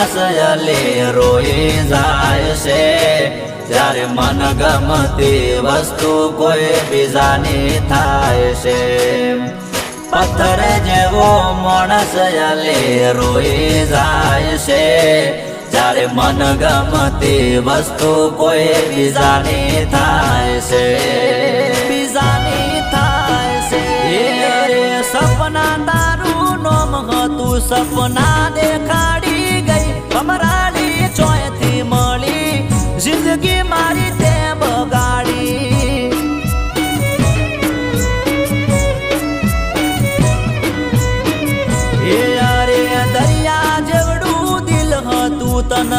માણસ અલી રોઈ જાય છે જ્યારે મન ગમતી વસ્તુ કોઈ બીજાની થાય છે પથ્થર જેવો માણસ અલી રોઈ જાય છે જ્યારે મન ગમતી વસ્તુ કોઈ બીજાની થાય છે સપના તારું નોમ હતું સપના દેખાડી ગઈ કમરાડી ચોયથી મળી જિંદગી મારી તે બગાડી અરે દરિયા જેવડું દિલ હતું તન